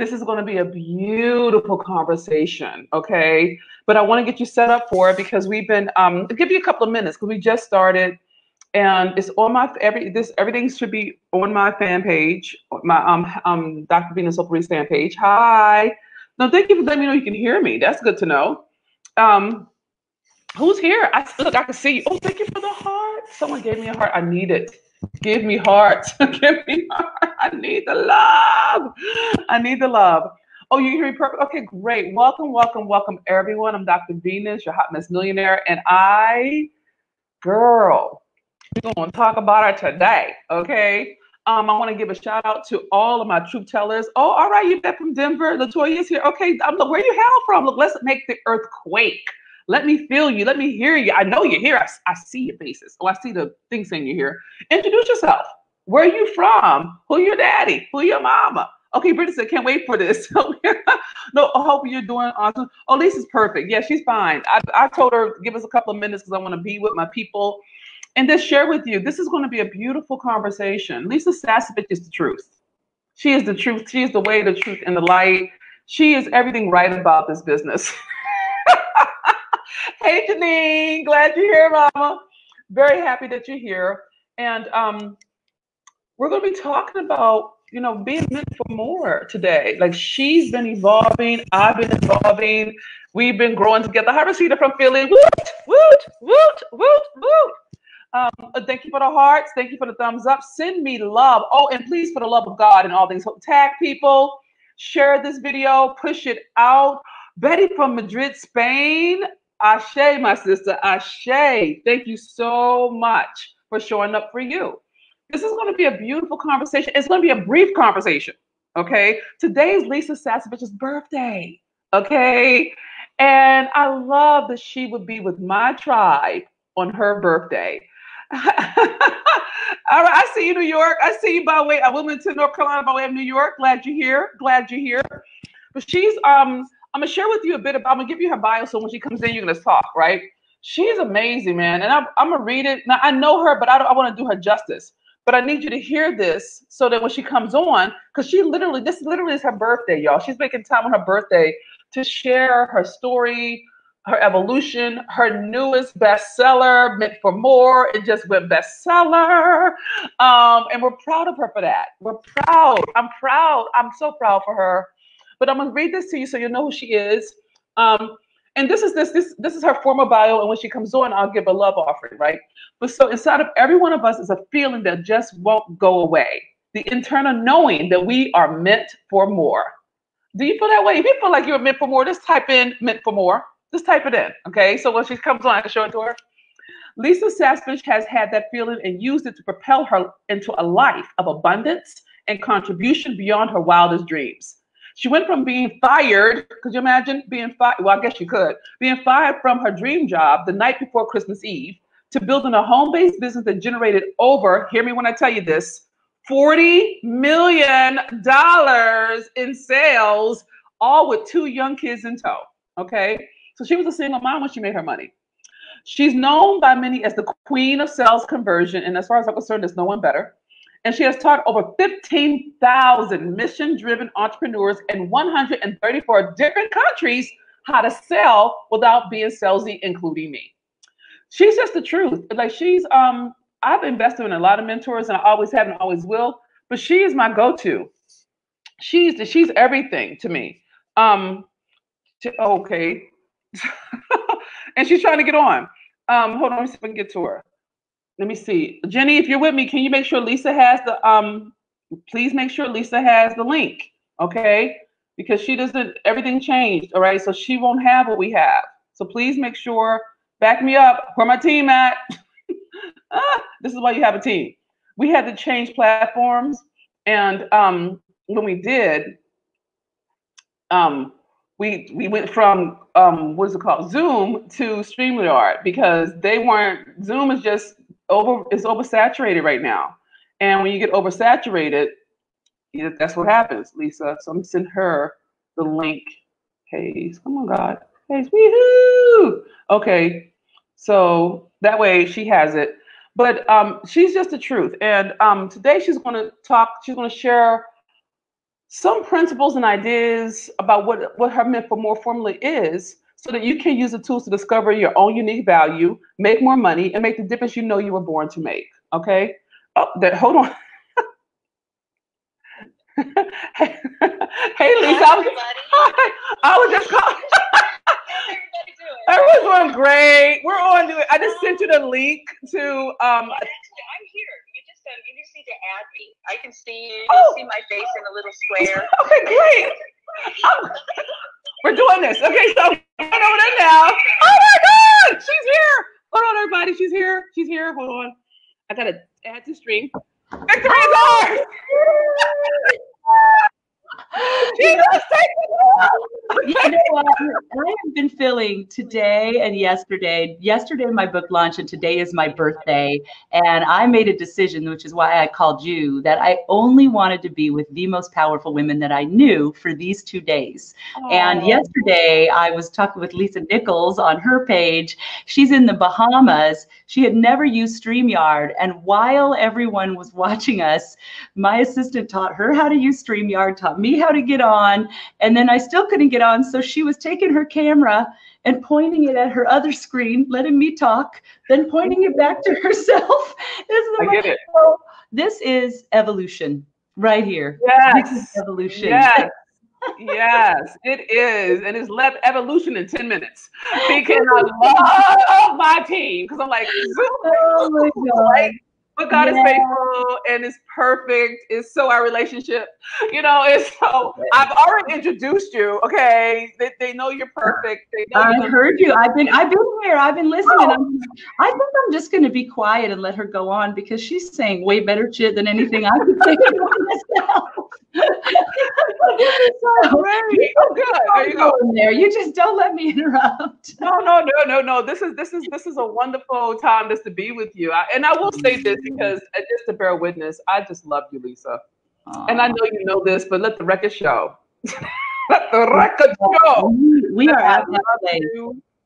This is going to be a beautiful conversation, okay? But I want to get you set up for it because we've been, I'll give you a couple of minutes because we just started and it's on my, everything should be on my fan page, my Dr. Venus Oprah's fan page. Hi. No, thank you for letting me know you can hear me. That's good to know. Um, who's here? Look, I can see you. Oh, thank you for the heart. Someone gave me a heart. I need it. Give me heart. Give me heart. I need the love. I need the love. Oh, you hear me perfect? Okay, great. Welcome, welcome, welcome, everyone. I'm Dr. Venus, your hot mess millionaire, and girl, we're going to talk about her today. Okay. I want to give a shout out to all of my truth tellers. Oh, all right, you back from Denver. Latoya's here. Okay, look, where you hail from? Look, let's make the earth quake. Let me feel you. Let me hear you. I know you're here. I see your faces. Oh, I see the thing saying you're here. Introduce yourself. Where are you from? Who your daddy? Who your mama? Okay, Brittany said, can't wait for this. No, I hope you're doing awesome. Oh, Lisa's perfect. Yeah, she's fine. I told her, give us a couple of minutes because I want to be with my people and just share with you. This is going to be a beautiful conversation. Lisa Sasevich is the truth. She is the truth. She is the way, the truth, and the light. She is everything right about this business. Hey, Janine, glad you're here, Mama. Very happy that you're here. And we're going to be talking about, being meant for more today. Like she's been evolving. I've been evolving. We've been growing together. Hi, Rosita from Philly. Woot, woot, woot, woot, woot. Thank you for the hearts. Thank you for the thumbs up. Send me love. Oh, and please, for the love of God and all things, tag people. Share this video. Push it out. Betty from Madrid, Spain. Ashe, my sister, Ashe. Thank you so much for showing up for you. This is going to be a beautiful conversation. It's going to be a brief conversation, okay? Today is Lisa Sasevich's birthday, okay? And I love that she would be with my tribe on her birthday. All right, I see you, New York. I see you by way of Wilmington, North Carolina, by way of New York. Glad you're here. Glad you're here. But she's I'm gonna share with you a bit about. I'm gonna give you her bio, so when she comes in, you're gonna talk, right? She's amazing, man, and I'm gonna read it. Now I know her, but I want to do her justice. But I need you to hear this so that when she comes on, because this literally is her birthday, y'all. She's making time on her birthday to share her story, her evolution, her newest bestseller, Meant for More. It just went bestseller, and we're proud of her for that. We're proud. I'm proud. I'm so proud for her. But I'm gonna read this to you so you know who she is. And this is her formal bio, and when she comes on, I'll give a love offering, right? But so inside of every one of us is a feeling that just won't go away. The internal knowing that we are meant for more. Do you feel that way? If you feel like you're meant for more, just type in meant for more. Just type it in, okay? So when she comes on, I can show it to her. Lisa Sasevich has had that feeling and used it to propel her into a life of abundance and contribution beyond her wildest dreams. She went from being fired, could you imagine being fired? Well, I guess you could. Being fired from her dream job the night before Christmas Eve to building a home-based business that generated over, hear me when I tell you this, $40 million in sales, all with 2 young kids in tow, okay? So she was a single mom when she made her money. She's known by many as the queen of sales conversion, and as far as I'm concerned, there's no one better. And she has taught over 15,000 mission-driven entrepreneurs in 134 different countries how to sell without being salesy, including me. She's just the truth. Like I've invested in a lot of mentors, and I always have and always will. But she is my go-to. She's everything to me. Okay, and she's trying to get on. Hold on, let me see if I can get to her. Let me see. Jenny, if you're with me, can you make sure Lisa has please make sure Lisa has the link, okay? Because she doesn't, everything changed, all right? So she won't have what we have. So please make sure, back me up, where my team at? This is why you have a team. We had to change platforms, and when we did, we went from what is it called, Zoom to StreamYard, because Zoom is just it's oversaturated right now. And when you get oversaturated, that's what happens, Lisa. So I'm gonna send her the link. Hey, come on, God. Hey, woohoo! Okay, so that way she has it. But she's just the truth. And today she's gonna share some principles and ideas about what her meant for more formula is, so that you can use the tools to discover your own unique value, make more money, and make the difference you know you were born to make. Okay? Oh, hold on. Hey, Lisa. Hi, everybody. I was just calling. How's everybody doing? Everyone's doing great. We're on to it. I just sent you the link to. Well, actually, I'm here. You just need to add me. I can see you. You'll see my face in a little square. Okay, great. We're doing this. Okay, so I'm over there now. Oh my God, she's here. Hold on, everybody. She's here. She's here. Hold on. I gotta add to stream. Victory is ours. You know what? I have been feeling today and yesterday my book launch, and today is my birthday. And I made a decision, which is why I called you, that I only wanted to be with the most powerful women that I knew for these 2 days. Aww. And yesterday I was talking with Lisa Nichols on her page. She's in the Bahamas. She had never used StreamYard. And while everyone was watching us, my assistant taught her how to use StreamYard, taught me how to get on, and then I still couldn't get on, so she was taking her camera and pointing it at her other screen, letting me talk, then pointing it back to herself. I get it. So this is evolution right here. Yes. This is evolution. Yes. Yes, it is. And it's left evolution in 10 minutes. Because I love my team. Because I'm like, oh my God. Right? But God is faithful and it's perfect. It's so our relationship, it's so I've already introduced you. Okay. They know you're perfect. They know I heard you. I've been here. I've been listening. Oh. I think I'm just going to be quiet and let her go on, because she's saying way better shit than anything I could say about myself. So great. Oh, good. There you go. In there. You just don't let me interrupt. No. This is a wonderful time just to be with you. And I will say this, because just to bear witness, I just love you, Lisa. Aww. And I know you know this, but let the record show. Let the record show. We are out there.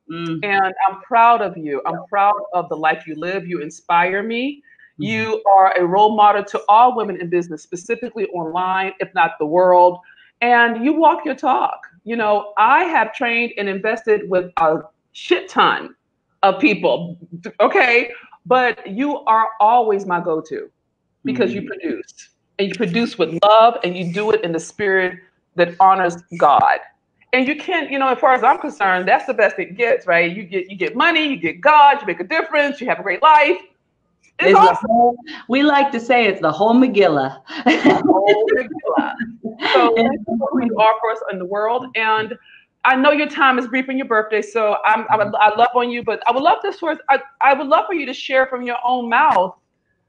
And I'm proud of you. I'm proud of the life you live. You inspire me. You are a role model to all women in business, specifically online, if not the world. And you walk your talk. I have trained and invested with a shit ton of people. Okay. But you are always my go-to, because you produce, and you produce with love, and you do it in the spirit that honors God. And you can't, as far as I'm concerned, that's the best it gets, right? You get money, you get God, you make a difference, you have a great life. It's awesome. We like to say it's the whole Megillah. The whole Megillah. So thank you for who you are for us in the world. And I know your time is brief on your birthday, so I love on you, but I would love I would love for you to share from your own mouth.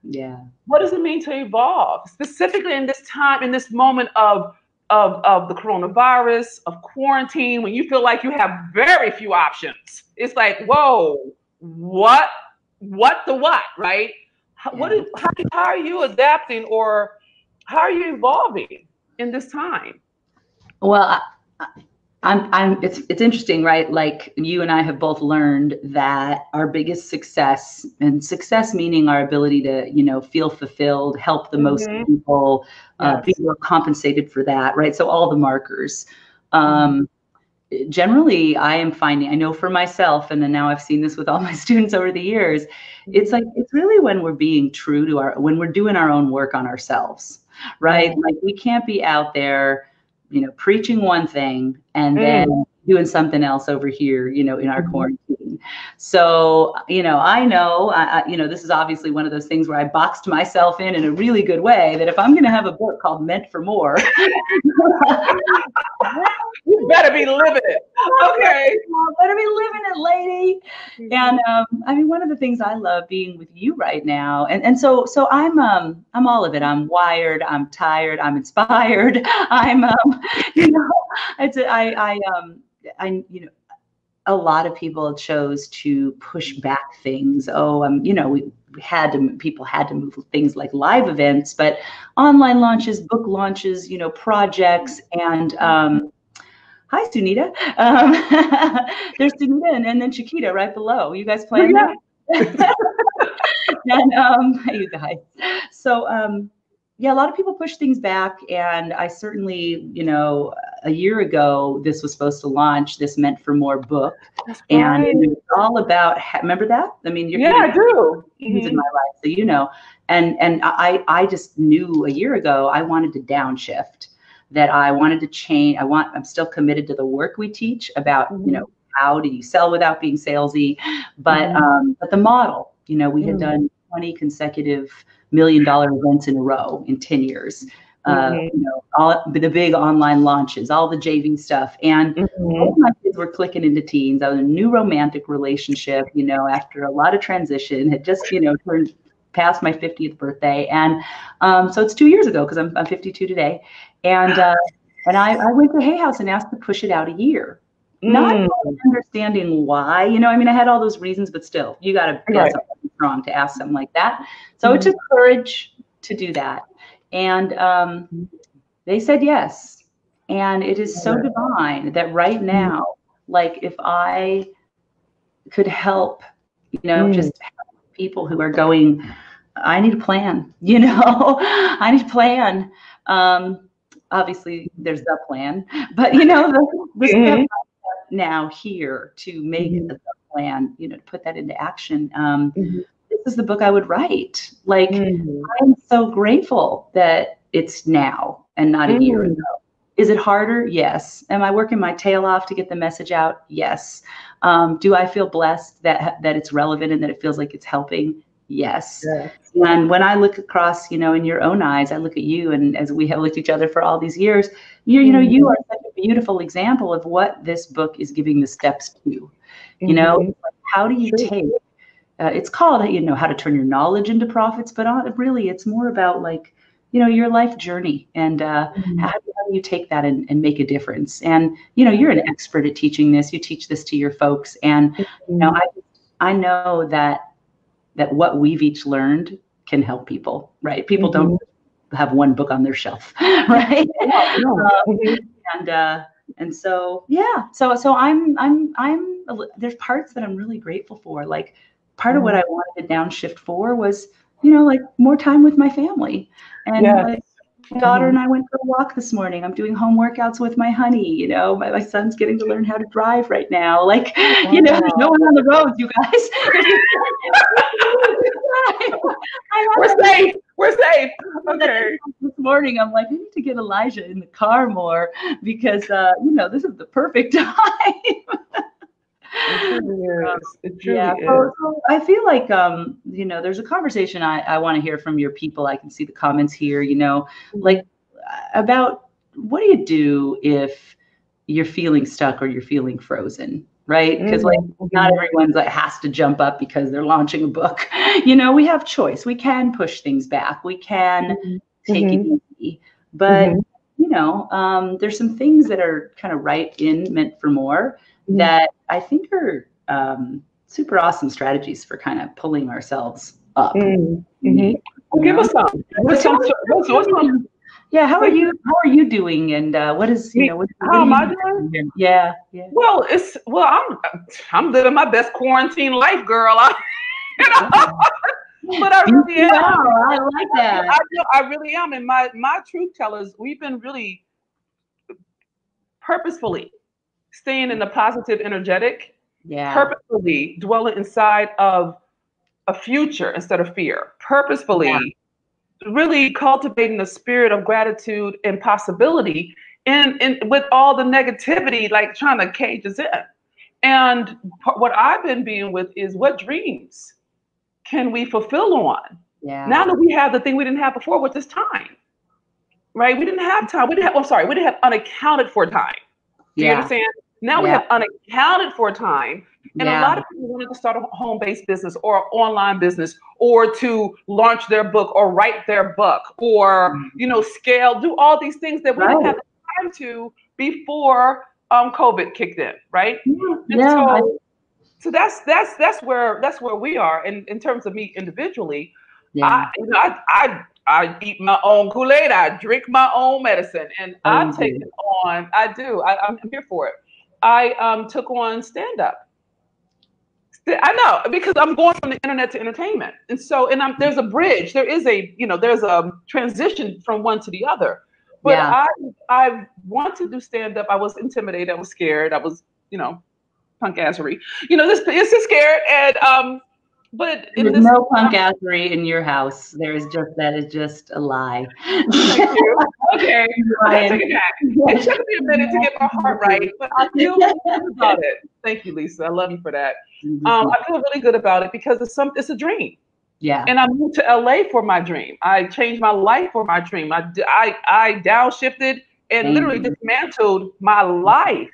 Yeah. What does it mean to evolve, specifically in this time, in this moment of the coronavirus, of quarantine, when you feel like you have very few options? It's like, whoa, what, right? Yeah. How are you adapting, or how are you evolving in this time? Well, it's interesting, right? Like, you and I have both learned that our biggest success, and success meaning our ability to, feel fulfilled, help the most people, be well compensated for that, right? So all the markers. Generally, I am finding, I know for myself, and then now I've seen this with all my students over the years, it's really when we're being true to when we're doing our own work on ourselves, right? Like, we can't be out there, preaching one thing and then doing something else over here, in our quarantine. So, I know, this is obviously one of those things where I boxed myself in a really good way, that if I'm going to have a book called Meant for More, you better be living it. Okay. Better be living it, lady. And one of the things I love being with you right now. And so I'm all of it. I'm wired, I'm tired, I'm inspired. A lot of people chose to push back things. People had to move things like live events, but online launches, book launches, projects, and hi, Sunita. There's Sunita and then Chiquita right below. You guys playing that? And you guys. So yeah, a lot of people push things back. And I certainly, a year ago, this was supposed to launch this Meant for More book. That's And right. it was all about, remember that? I mean, Yeah, I do. in my life, so and I just knew a year ago I wanted to downshift, that I wanted to change. I'm still committed to the work we teach about, how do you sell without being salesy, but the model, we had done 20 consecutive $1 million events in a row in 10 years. All the big online launches, all the JV stuff. And all of my kids were clicking into teens. I was in a new romantic relationship, after a lot of transition, had just, turned past my 50th birthday. And so it's 2 years ago, because I'm 52 today. And I went to Hay House and asked to push it out a year. Not understanding why, I had all those reasons, but still, you got to get something strong to ask something like that. So it took courage to do that. And they said yes. And it is so divine that right now, like, if I could help, just help people who are going, I need a plan, I need a plan. Obviously there's the plan, but the step now here to make the plan, to put that into action. This is the book I would write. Like, I'm so grateful that it's now and not a year ago. Is it harder? Yes. Am I working my tail off to get the message out? Yes. Do I feel blessed that it's relevant and that it feels like it's helping? Yes. And when I look across, in your own eyes, I look at you, and as we have looked at each other for all these years, you are such a beautiful example of what this book is giving the steps to. How do you take? It's called, how to turn your knowledge into profits, but really, it's more about, like, your life journey, and how do you take that and make a difference? And you're an expert at teaching this. You teach this to your folks, and I know that what we've each learned can help people, right? People don't have one book on their shelf, right? And so, yeah. So I'm there's parts that I'm really grateful for. Like, part of what I wanted to downshift for was, like, more time with my family. And like, my daughter and I went for a walk this morning. I'm doing home workouts with my honey. My son's getting to learn how to drive right now. Like, there's no one on the road, you guys. We're safe. Okay. This morning, I'm like, I need to get Elijah in the car more, because, this is the perfect time. It truly is. It truly is. So I feel like, there's a conversation I want to hear from your people. I can see the comments here, like, about what do you do if you're feeling stuck or you're feeling frozen, right? Because like, not everyone's like has to jump up because they're launching a book. We have choice. We can push things back. We can take it easy. But, there's some things that are kind of Meant for More that I think are super awesome strategies for kind of pulling ourselves up. Well, give us some. What's some? Yeah, how are you doing? And what is how am I doing? Yeah. Well, I'm living my best quarantine life, girl. But I really am. I like that. I really am. And my truth tellers, we've been really purposefully staying in the positive, energetic, purposefully dwelling inside of a future instead of fear, purposefully really cultivating the spirit of gratitude and possibility in with all the negativity, like trying to cage us in. And what I've been being with is, what dreams can we fulfill on? Now that we have the thing we didn't have before, which is time, right? We didn't have time. We didn't have unaccounted for time. Do you understand? Now we have unaccounted for time. And a lot of people wanted to start a home-based business or an online business, or to launch their book or write their book, or, scale, do all these things that we didn't have time to before COVID kicked in, right? So that's where we are in terms of me individually. I eat my own Kool-Aid. I drink my own medicine, and I take it on. I do. I'm here for it. I took on stand-up I know, because I'm going from the internet to entertainment. And so, there's a bridge. There is there's a transition from one to the other. But Yeah. I want to do stand up. I was intimidated. I was scared. I was, punk assery. It's just scared. And, but There's no punk assery in your house. That is just a lie. Thank you. Okay. I take it back. It took me a minute to get my heart right, but I feel really good about it. Thank you, Lisa. I love you for that. I feel really good about it because it's a dream. Yeah. And I moved to LA for my dream. I changed my life for my dream. I downshifted and literally dismantled my life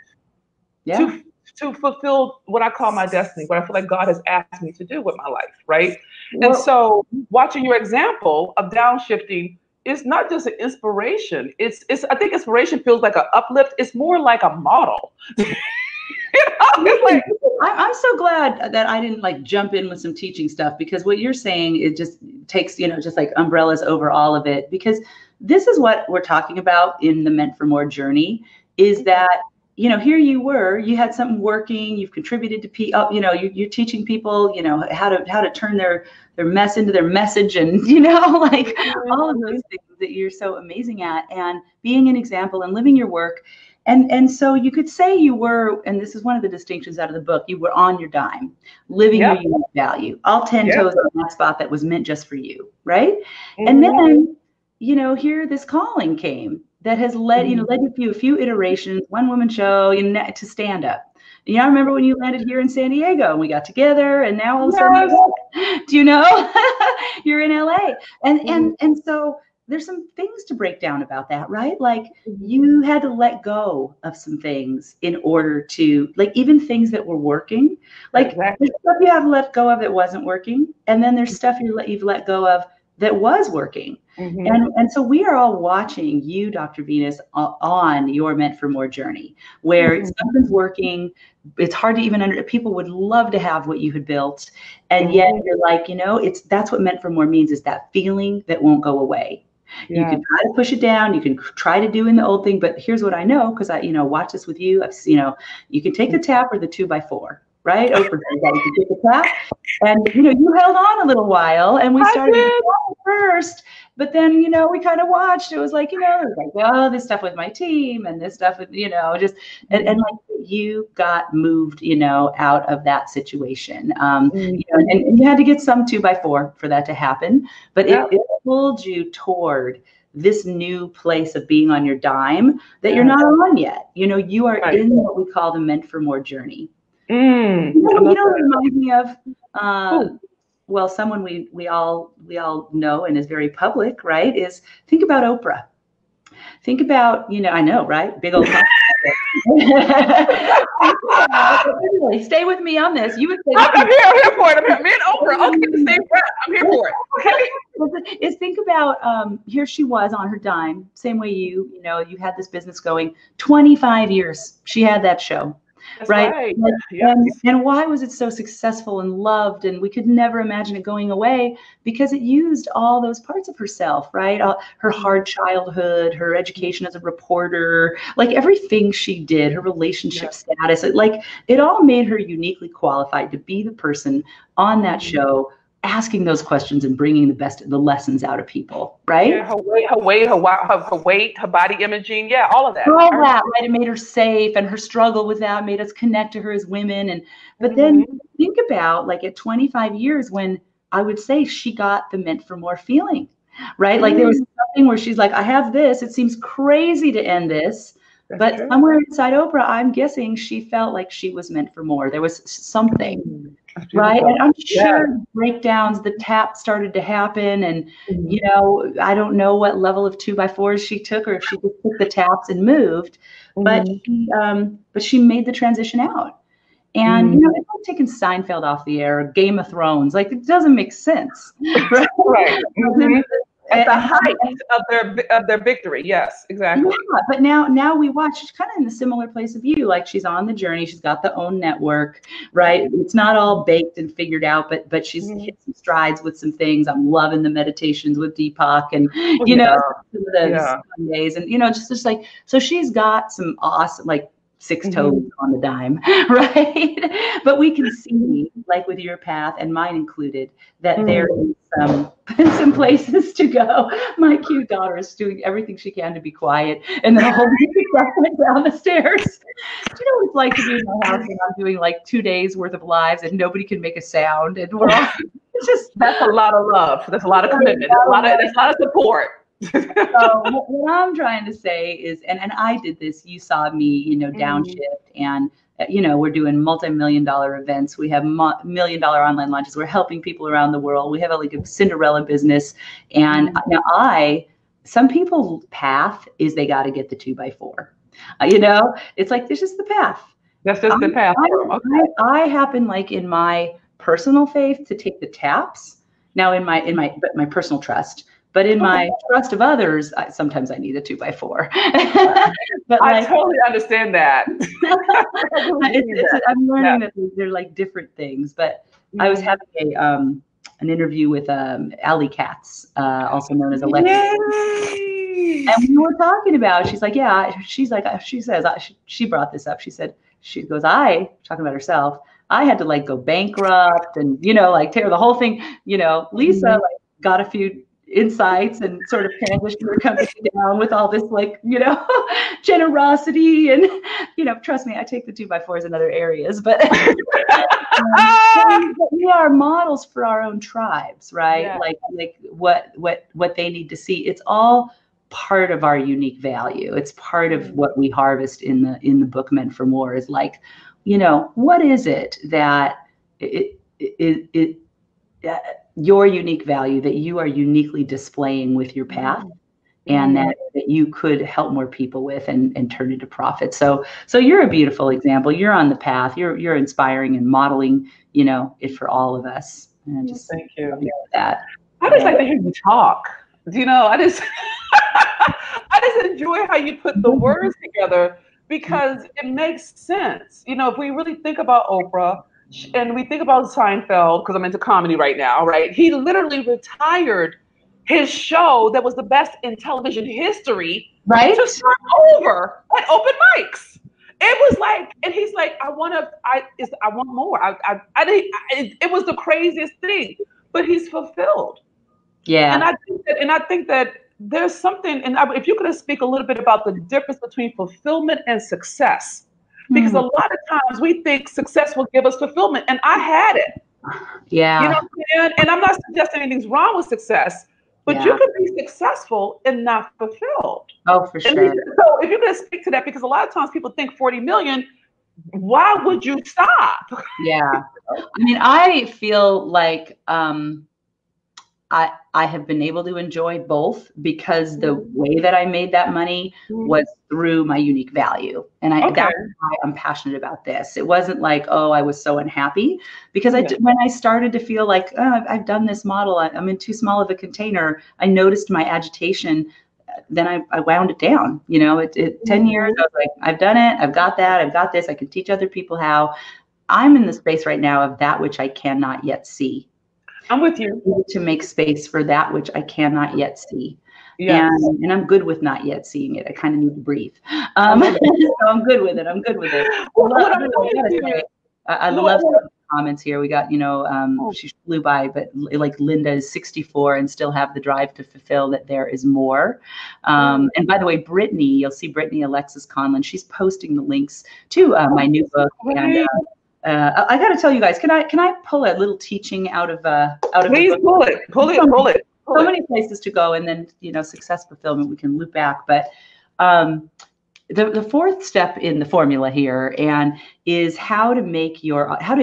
to fulfill what I call my destiny, what I feel like God has asked me to do with my life, right? Well, and so watching your example of downshifting is not just an inspiration. I think inspiration feels like an uplift. It's more like a model. It's like, I'm so glad that I didn't like jump in with some teaching stuff, because what you're saying, it just takes, just like umbrellas over all of it, because this is what we're talking about in the Meant for More journey, is that, here you had something working, you've contributed to people, you're teaching people, how to turn their mess into their message, and, like all of those things that you're so amazing at, and being an example and living your work. And so you could say you were, and this is one of the distinctions out of the book, you were on your dime, living your unique value, all 10 toes on that spot that was meant just for you, right? And then, here this calling came that has led you through a few iterations, one woman show, to stand up. I remember when you landed here in San Diego and we got together, and now all of a sudden, you're in LA. And so there's some things to break down about that, right? Like you had to let go of some things in order to, like, even things that were working, like there's stuff you have let go of that wasn't working. And then there's stuff you've let go of that was working. And so we are all watching you, Dr. Venus, on your Meant for More journey, where something's working. It's hard to even people would love to have what you had built. And yet you're like, that's what Meant for More means, is that feeling that won't go away. Yeah. You can try to push it down. You can try to do in the old thing, but here's what I know, because I, watch this with you. You can take the tap or the 2x4, right? Oprah says that you can take the tap, and you held on a little while, and we started first, but then we kind of watched. It was like it was like, oh, this stuff with my team and this stuff with just and like you got moved out of that situation, and you had to get some 2x4 for that to happen, but it pulled you toward this new place of being on your dime that you're not on yet. You are in what we call the Meant for More journey. Remind me of well, someone we all know and is very public, right? Is think about Oprah. Think about, I know, right? Big old stay with me on this. You would say, I'm here for it. Me and Oprah. Okay, the same breath. I'm here for it. Okay. Is think about here she was on her dime, same way you had this business going 25 years. She had that show. That's right. Yes. And why was it so successful and loved? And we could never imagine it going away, because it used all those parts of herself, right? Her hard childhood, her education as a reporter, like everything she did, her relationship status, it all made her uniquely qualified to be the person on that show, asking those questions and bringing the lessons out of people, right? Yeah, her weight, her body imaging, all of that. All that, right? It made her safe, and her struggle with that made us connect to her as women. But then think about, like, at 25 years, when I would say she got the Meant for More feeling, right? Like there was something where she's like, I have this. It seems crazy to end this. But somewhere inside Oprah, I'm guessing she felt like she was meant for more. There was something, right? And I'm sure breakdowns, the tap started to happen. And, I don't know what level of 2x4s she took, or if she just took the taps and moved. But she made the transition out. And, it's like taking Seinfeld off the air, or Game of Thrones. Like, it doesn't make sense. Right. At the height of their victory. Yes, exactly. Yeah, but now we watch, she's kind of in a similar place of you. Like, she's on the journey. She's got the own network, right? It's not all baked and figured out, but she's hit some strides with some things. I'm loving the meditations with Deepak, and some of the Sundays, and just like, so she's got some awesome, like, 6 toes on the dime, right? But we can see, like with your path and mine included, that there is some places to go. My cute daughter is doing everything she can to be quiet, and then a whole bunch of stuff went down the stairs. Do you know what it's like to be in my house and I'm doing like 2 days worth of lives and nobody can make a sound, and we're all it's just that's a lot of love. That's a lot of commitment. That's a lot of support. So what I'm trying to say is, and I did this, you saw me, you know, downshift, and you know, we're doing multi-million-dollar events. We have million-dollar online launches. We're helping people around the world. We have like a Cinderella business. And now some people's path is they got to get the 2x4. You know, it's like, this is the path. That's just the path. I happen, like in my personal faith, to take the taps. Now in my personal trust. But in my trust of others, sometimes I need a 2x4. But I totally understand that. I'm learning that they're like different things. But I was having an interview with Allie Katz, also known as Alexa. Yay! And we were talking about, she's like, she brought this up. She goes, talking about herself, I had to like go bankrupt and, you know, like tear the whole thing. You know, Lisa like got a few insights and sort of transitioned her company down with all this, like, you know, generosity and, you know, trust me, I take the 2x4s in other areas, but we are models for our own tribes, right? Yeah. Like what they need to see. It's all part of our unique value. It's part of what we harvest in the book Meant for More, is like, you know, what is it that your unique value that you are uniquely displaying with your path, and that you could help more people with and turn into profit. So you're a beautiful example. You're on the path. You're inspiring and modeling, you know, it for all of us. And I just thank you. That. I just like to hear you talk. You know, I just enjoy how you put the words together, because it makes sense. You know, if we really think about Oprah, and we think about Seinfeld, because I'm into comedy right now, right? He literally retired his show that was the best in television history, right, to start over at open mics. It was like, and he's like, I want more. It was the craziest thing, but he's fulfilled. Yeah. And I think that there's something, and if you could speak a little bit about the difference between fulfillment and success. Because a lot of times we think success will give us fulfillment, and I had it. Yeah. You know what I'm saying? And I'm not suggesting anything's wrong with success, but you could be successful and not fulfilled. Oh, for sure. So if you could speak to that, because a lot of times people think 40 million, why would you stop? Yeah. I mean, I feel like I have been able to enjoy both, because the way that I made that money was through my unique value. And that's why I'm passionate about this. It wasn't like, oh, I was so unhappy, because when I started to feel like, oh, I've done this model, I'm in too small of a container, I noticed my agitation. Then I wound it down. You know, 10 years, I was like, I've done it. I've got that. I've got this. I can teach other people how. I'm in the space right now of that which I cannot yet see. I'm with you. To make space for that which I cannot yet see. Yes. And I'm good with not yet seeing it. I kind of need to breathe. So I'm good with it. I love the comments here. We got, you know, she flew by, but like Linda is 64 and still have the drive to fulfill that there is more. And by the way, Brittany, you'll see Brittany Alexis Conlon, she's posting the links to my new book. And I got to tell you guys, can I pull a little teaching out of Please the book? pull it. So many places to go, and then, you know, success fulfillment, we can loop back. But the fourth step in the formula here is how to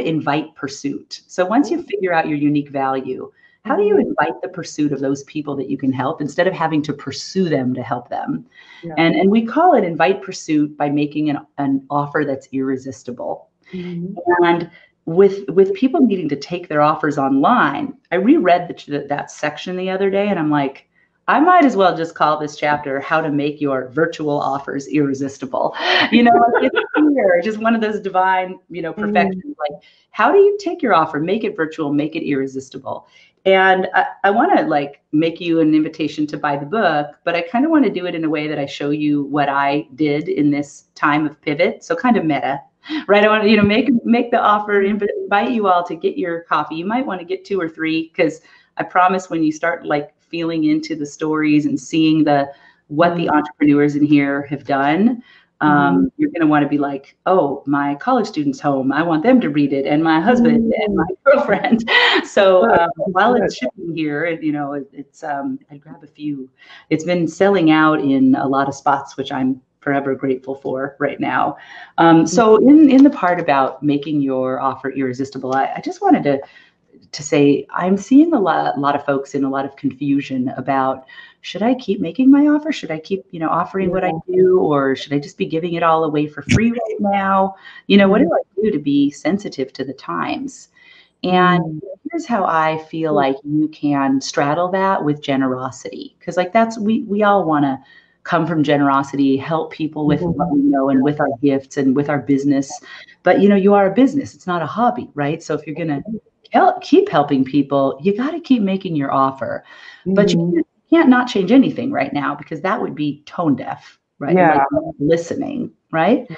invite pursuit. So once you figure out your unique value, how do you invite the pursuit of those people that you can help, instead of having to pursue them to help them? Yeah. And we call it invite pursuit by making an offer that's irresistible. And with people needing to take their offers online, I reread that section the other day, and I'm like, I might as well just call this chapter "How to Make Your Virtual Offers Irresistible." You know, it's here, just one of those divine, perfections. Like, how do you take your offer, make it virtual, make it irresistible? And I want to like make you an invitation to buy the book, but I kind of want to do it in a way that I show you what I did in this time of pivot. So kind of meta, right? I want to, make the offer, invite you all to get your coffee. You might want to get 2 or 3, because I promise when you start like feeling into the stories and seeing what the entrepreneurs in here have done, you're going to want to be like, oh, my college student's home. I want them to read it, and my husband and my girlfriend. So while it's shipping here, it's I grab a few. It's been selling out in a lot of spots, which I'm forever grateful for right now. So in the part about making your offer irresistible, I just wanted to say I'm seeing a lot of folks in a lot of confusion about, should I keep making my offer? Should I keep, offering what I do, or should I just be giving it all away for free right now? What do I do to be sensitive to the times? And here's how I feel like you can straddle that with generosity, because like we all want to come from generosity, help people with what we know and with our gifts and with our business. But you are a business; it's not a hobby, right? So if you're gonna keep helping people, you got to keep making your offer, but you can't not change anything right now, because that would be tone deaf, right? Yeah. Like listening, right?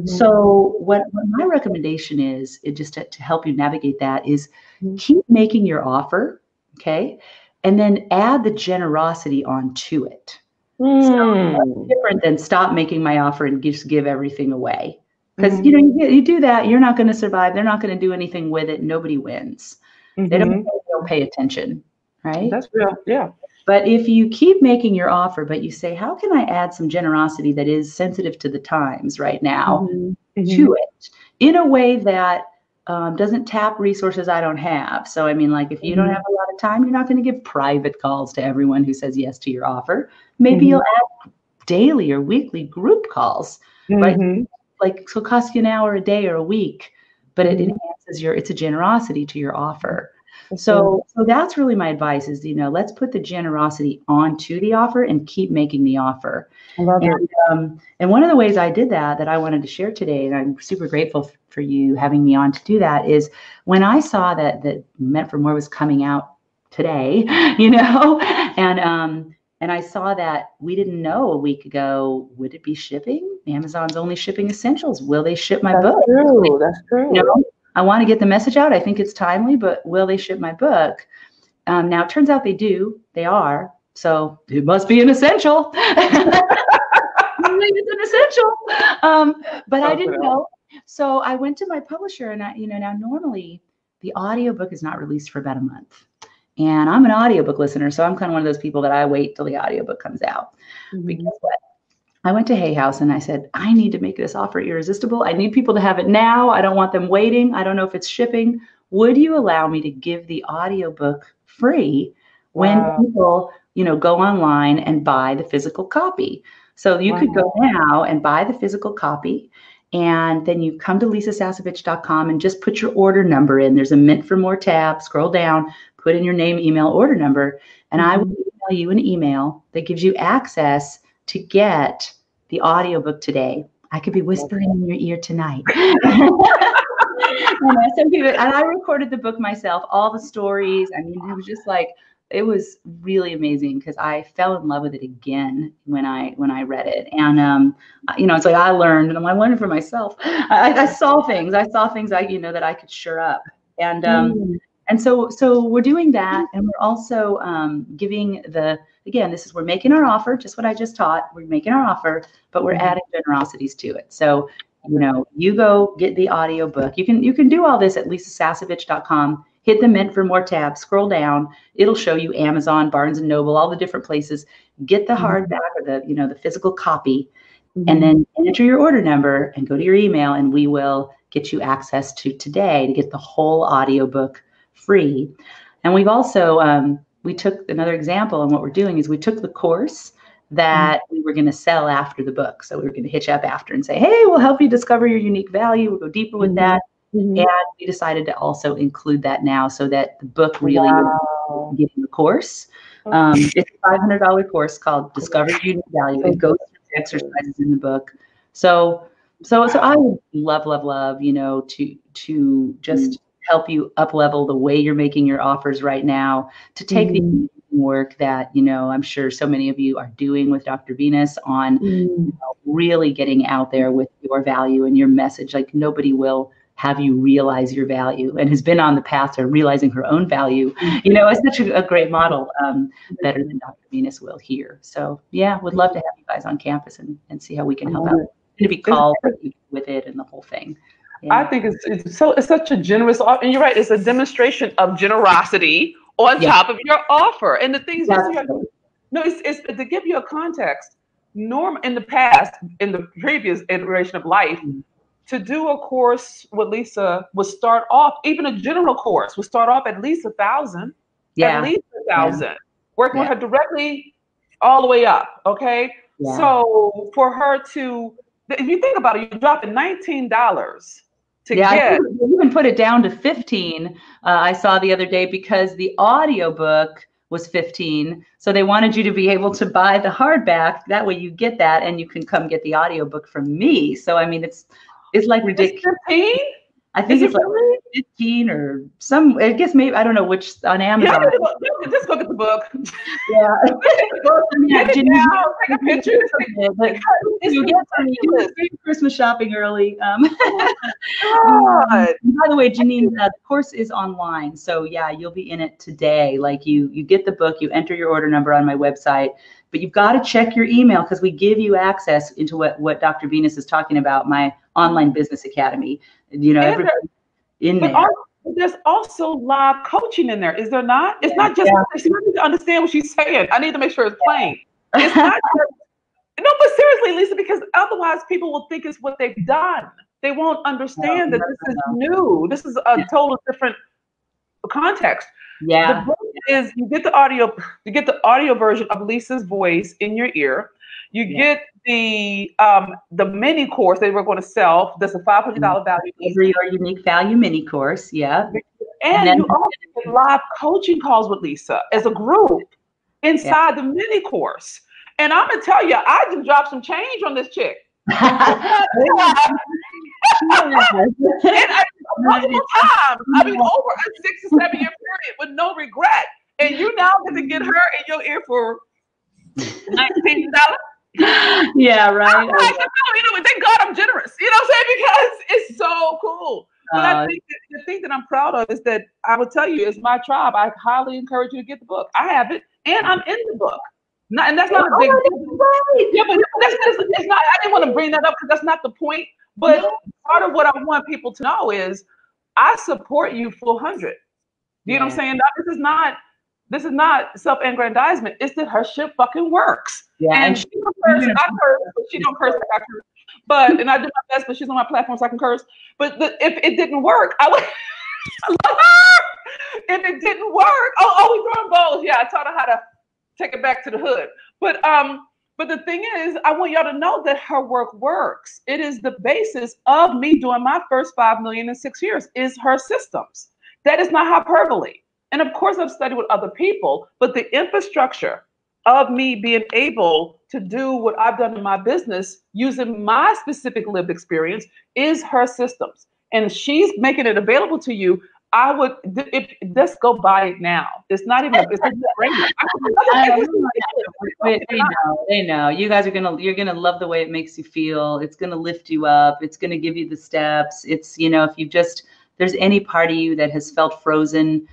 So what my recommendation is, just to help you navigate that, is keep making your offer, okay? And then add the generosity onto it. So that's different than stop making my offer and just give everything away. Because you do that, you're not going to survive. They're not going to do anything with it. Nobody wins. They don't pay attention, right? That's real. Yeah. But if you keep making your offer, but you say, how can I add some generosity that is sensitive to the times right now to it, in a way that doesn't tap resources I don't have? So, I mean, like, if you don't have a lot of time, you're not going to give private calls to everyone who says yes to your offer. Maybe you'll add daily or weekly group calls, right? Like, so it costs you an hour a day or a week, but it enhances it's a generosity to your offer. So that's really my advice is, let's put the generosity onto the offer and keep making the offer. I love it. And one of the ways I did that I wanted to share today, and I'm super grateful for you having me on to do that, is when I saw that Meant for More was coming out today, and I saw that we didn't know a week ago, would it be shipping? Amazon's only shipping essentials. Will they ship my book? That's true. I want to get the message out. I think it's timely, but will they ship my book? Now, it turns out they do. They are. So it must be an essential. It's an essential. But I didn't know. So I went to my publisher, and now normally the audiobook is not released for about a month. And I'm an audiobook listener, so I'm kind of one of those people that I wait till the audiobook comes out. But guess what? I went to Hay House and I said, I need to make this offer irresistible. I need people to have it now. I don't want them waiting. I don't know if it's shipping. Would you allow me to give the audiobook free when people, go online and buy the physical copy? So you could go now and buy the physical copy, and then you come to lisasasevich.com and just put your order number in. There's a Meant for More tab. Scroll down, put in your name, email, order number, and I will email you an email that gives you access to get the audiobook today. I could be whispering in your ear tonight. And I recorded the book myself, all the stories. I mean, it was just like, it was really amazing, because I fell in love with it again when I read it. And it's like I learned, and I'm learning for myself. I saw things that I could shore up. And so we're doing that, and we're also giving we're making our offer, just what I just taught. We're making our offer, but we're adding generosities to it. So, you go get the audiobook. You can do all this at lisasasevich.com. Hit the Meant for More tab, scroll down. It'll show you Amazon, Barnes & Noble, all the different places. Get the hardback or the physical copy, and then enter your order number and go to your email, and we will get you access to today to get the whole audiobook free. And we've also, we took another example, and what we're doing is we took the course that we were going to sell after the book. So we were going to hitch up after and say, hey, we'll help you discover your unique value. We'll go deeper with that. And we decided to also include that now, so that the book really is getting the course. It's a $500 course called Discover Your Unique Value. It goes through the exercises in the book. So I would love, to just help you up level the way you're making your offers right now, to take the work that, I'm sure so many of you are doing with Dr. Venus on really getting out there with your value and your message. Like, nobody will have you realize your value, and has been on the path to realizing her own value. It's such a great model, better than Dr. Venus will here. So yeah, would love to have you guys on campus and see how we can help out. To be called with it and the whole thing. Yeah. I think it's such a generous, and you're right, it's a demonstration of generosity on top of your offer. And the things it's to give you a context. Norm in the past, in the previous iteration of life, to do a course with Lisa would start off, even a general course would start off at least $1,000, at least $1,000, working with her directly all the way up. Okay. Yeah. So for her to, if you think about it, you're dropping $19 to get. You even put it down to $15. I saw the other day, because the audiobook was $15. So they wanted you to be able to buy the hardback. That way you get that, and you can come get the audiobook from me. So I mean, it's like ridiculous. 15? I think it's like 15 or some, I guess maybe, I don't know which, on Amazon. Yeah, just look at the book. Yeah. Take a picture. You get Christmas shopping early. By the way, Janine, the course is online. So yeah, you'll be in it today. Like you get the book, you enter your order number on my website, but you've got to check your email, because we give you access into what Dr. Venus is talking about, my online business academy. Everything in there. There's also live coaching in there, is there not? It's not just, I need to understand what she's saying. I need to make sure it's plain. It's not just, no, but seriously, Lisa, because otherwise people will think it's what they've done. They won't understand that this is new. This is a total different context. Yeah. The book is, you get the audio version of Lisa's voice in your ear. You get the mini course that we're going to sell. That's a $500 value. Your unique value mini course, yeah. And you also get live coaching calls with Lisa as a group inside the mini course. And I'm gonna tell you, I just dropped some change on this chick. Multiple times. I mean, over a 6 to 7 year period with no regret. And you now get to get her in your ear for $19. Yeah, right. Thank God I'm generous. You know what I'm saying? Because it's so cool. But I think the thing that I'm proud of is that I would tell you, it's my tribe. I highly encourage you to get the book. I have it, and I'm in the book. And that's not a big deal. Right. Yeah, but it's not. I didn't want to bring that up because that's not the point. But part of what I want people to know is I support you full 100. You know what I'm saying? This is not self-aggrandizement. It's that her shit fucking works. Yeah, and she don't curse. I curse, but she don't curse like I curse. But and I do my best, but she's on my platform so I can curse. But if it didn't work, I would. I love her. If it didn't work, we throwing balls. Yeah, I taught her how to take it back to the hood. But the thing is, I want y'all to know that her work works. It is the basis of me doing my first 5 million in 6 years. Is her systems. That is not hyperbole. And of course, I've studied with other people, but the infrastructure of me being able to do what I've done in my business using my specific lived experience is her systems. And she's making it available to you. I would, let's go buy it now. It's not even, it's They know. You guys you're gonna love the way it makes you feel. It's gonna lift you up. It's gonna give you the steps. It's, if there's any part of you that has felt frozen,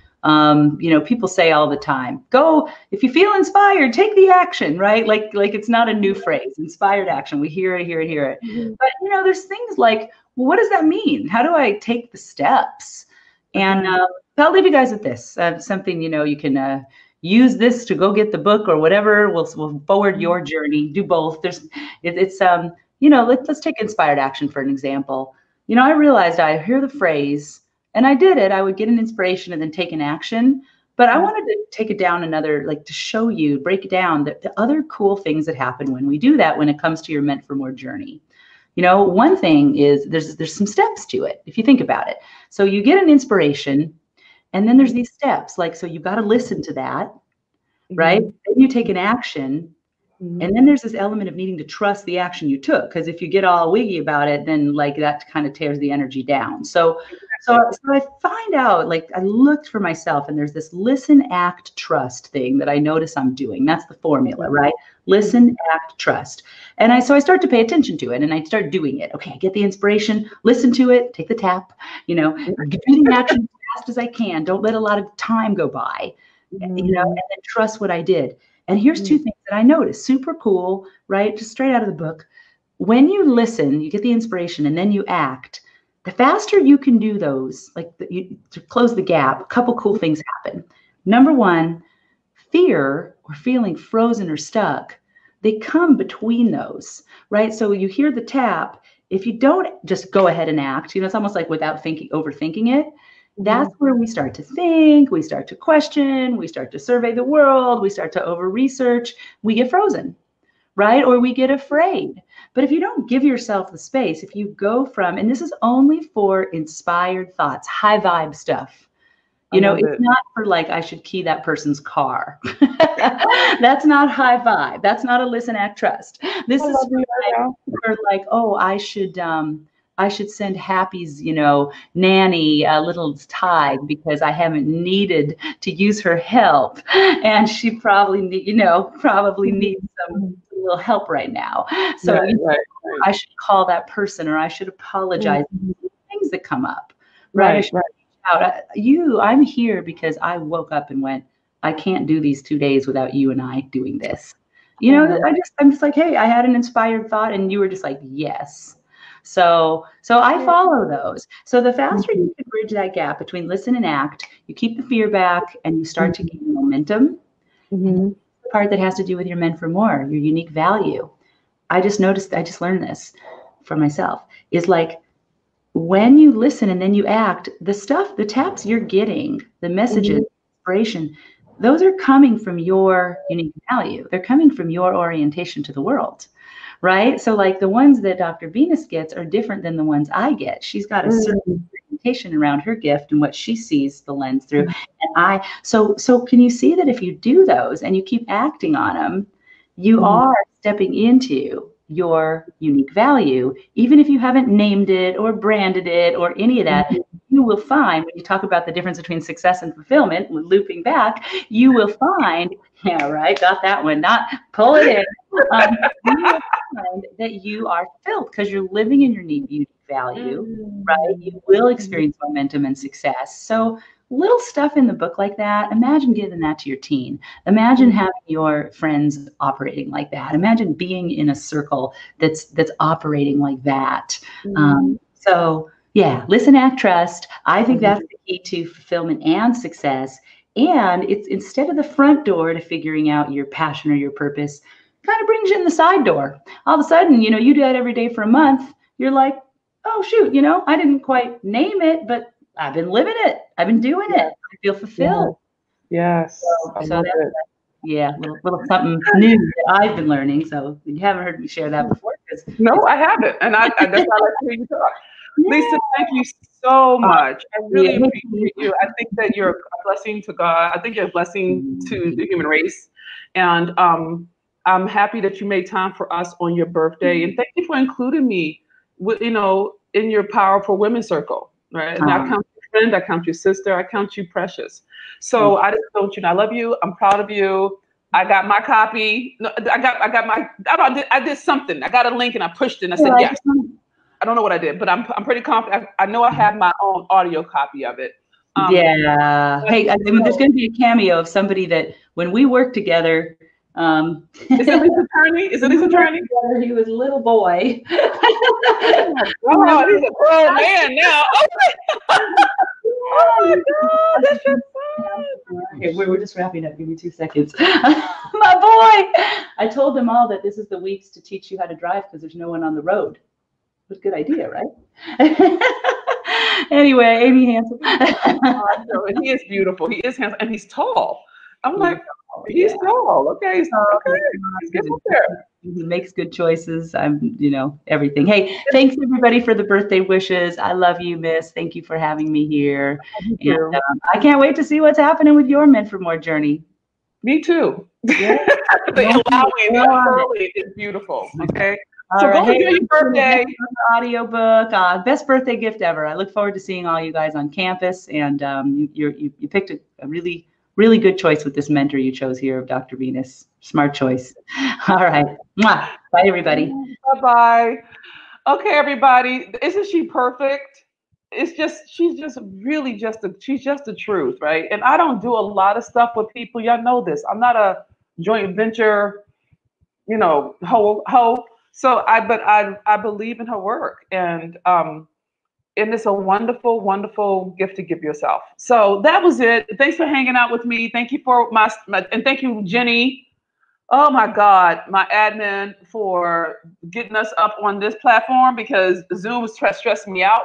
people say all the time, go, if you feel inspired, take the action, right? Like it's not a new phrase, inspired action. We hear it. Mm-hmm. But, there's things like, well, what does that mean? How do I take the steps? And I'll leave you guys with this, something, you can use this to go get the book or whatever. We'll forward your journey, do both. Let's take inspired action for an example. I realized I hear the phrase, and I did it. I would get an inspiration and then take an action. But I wanted to take it down another, to show you, break it down, the other cool things that happen when we do that, when it comes to your Meant for More journey. One thing is there's some steps to it, if you think about it. So you get an inspiration, and then there's these steps. So you've got to listen to that. right? Then you take an action. Mhm. And then there's this element of needing to trust the action you took. Because if you get all wiggy about it, then like that kind of tears the energy down. So I find out, like I looked for myself, and there's this listen, act, trust thing that I notice I'm doing. That's the formula, right? Listen, act, trust. And so I start to pay attention to it, and I start doing it. Okay, I get the inspiration, listen to it, take the tap, do the action as fast as I can. Don't let a lot of time go by, and then trust what I did. And here's two things that I noticed. Super cool, right? Just straight out of the book. When you listen, you get the inspiration, and then you act. The faster you can do those, to close the gap, a couple cool things happen. Number one, fear or feeling frozen or stuck, they come between those, right? So you hear the tap. If you don't just go ahead and act, it's almost like without overthinking it. That's where we start to think, we start to question, we start to survey the world, we start to over-research, we get frozen, right? Or we get afraid. But if you don't give yourself the space, if you go from, and this is only for inspired thoughts, high vibe stuff, it's not for like, I should key that person's car. That's not high vibe. That's not a listen, act, trust. This is for like, oh, I should send Happy's, nanny a little tithe because I haven't needed to use her help, and she probably needs some little help right now. So I should call that person, or I should apologize. Things that come up, right? I'm here because I woke up and went, I can't do these 2 days without you and I doing this. I'm just like, hey, I had an inspired thought, and you were just like, yes. So I follow those. So the faster you can bridge that gap between listen and act, you keep the fear back, and you start to gain momentum. The part that has to do with your meant for more, your unique value. I just learned this for myself, is like when you listen and then you act, the taps you're getting, the messages, inspiration, those are coming from your unique value. They're coming from your orientation to the world. Right? So like the ones that Dr. Venus gets are different than the ones I get. She's got a certain orientation around her gift and what she sees the lens through. And so can you see that if you do those and you keep acting on them, you are stepping into your unique value, even if you haven't named it or branded it or any of that. You will find, when you talk about the difference between success and fulfillment, looping back, you will find, yeah, right, got that one, not pull it in. You will find that you are fulfilled because you're living in your unique value, right? You will experience momentum and success. So little stuff in the book like that, imagine giving that to your teen. Imagine having your friends operating like that. Imagine being in a circle that's operating like that. So yeah, listen, act, trust. I think that's the key to fulfillment and success. And it's instead of the front door to figuring out your passion or your purpose, kind of brings you in the side door. All of a sudden, you do that every day for a month. You're like, oh, shoot, I didn't quite name it, but I've been living it. I've been doing it. I feel fulfilled. Yes. So that's a little something new that I've been learning. So you haven't heard me share that before. No, I haven't. And that's why I like to hear you talk. Lisa, thank you so much. I really appreciate you. I think that you're a blessing to God. I think you're a blessing to the human race. And I'm happy that you made time for us on your birthday. And thank you for including me, in your Powerful Women Circle. Right? And I count you friend, I count you sister, I count you precious. So I just want you to know I love you. I'm proud of you. I got my copy. No, I did something. I got a link and I pushed it and I said yes. I don't know what I did, but I'm pretty confident. I know I have my own audio copy of it. Hey, there's going to be a cameo of somebody that when we worked together. Is it Lisa Attorney? Is it Lisa Attorney? He was a little boy. Oh, he's a grown man now. Oh my God, that's just fun. Okay, we're just wrapping up. Give me 2 seconds. My boy. I told them all that this is the weeks to teach you how to drive because there's no one on the road. What a good idea, right? Anyway, Amy Hansen. He is beautiful. He is handsome, and he's tall. I'm like, he's tall. Okay, he's getting up there. He makes good choices. Everything. Hey, thanks everybody for the birthday wishes. I love you, Miss. Thank you for having me here. And I can't wait to see what's happening with your Meant for More journey. Me too. Yeah. The allowing the early is beautiful. Okay. So All go right. enjoy your birthday. Audiobook, best birthday gift ever. I look forward to seeing all you guys on campus, and you picked a really, really good choice with this mentor you chose here of Dr. Venus. Smart choice. All right. Mwah. Bye, everybody. Bye-bye. Okay, everybody. Isn't she perfect? It's just, she's just really she's just the truth, right? And I don't do a lot of stuff with people. Y'all know this. I'm not a joint venture, ho. So I believe in her work, and it's a wonderful, wonderful gift to give yourself. So that was it. Thanks for hanging out with me. Thank you for and thank you, Jenny. Oh my God, my admin, for getting us up on this platform, because Zoom was stressing me out.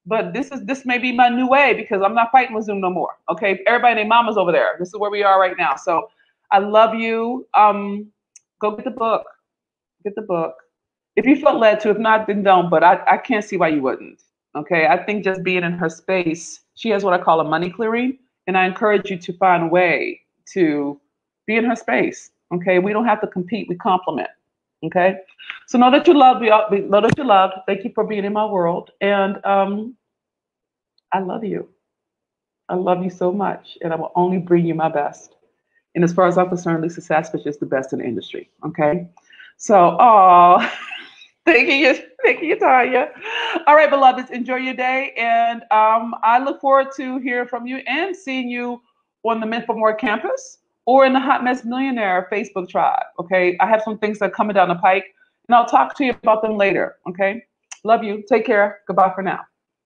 But this may be my new way, because I'm not fighting with Zoom no more. Okay, everybody and their mama's over there. This is where we are right now. So I love you. Go get the book. Get the book. If you felt led to, if not, then don't. But I can't see why you wouldn't. Okay, I think just being in her space, she has what I call a money clearing, and I encourage you to find a way to be in her space. Okay, we don't have to compete; we complement. Okay, so know that you're loved. Know that you're loved. Thank you for being in my world, and I love you. I love you so much, and I will only bring you my best. And as far as I'm concerned, Lisa Sasevich is the best in the industry. Okay, so thank you, Tanya. All right, beloveds, enjoy your day, and I look forward to hearing from you and seeing you on the Men for More campus or in the Hot Mess Millionaire Facebook tribe. Okay, I have some things that are coming down the pike, and I'll talk to you about them later. Okay, love you. Take care. Goodbye for now.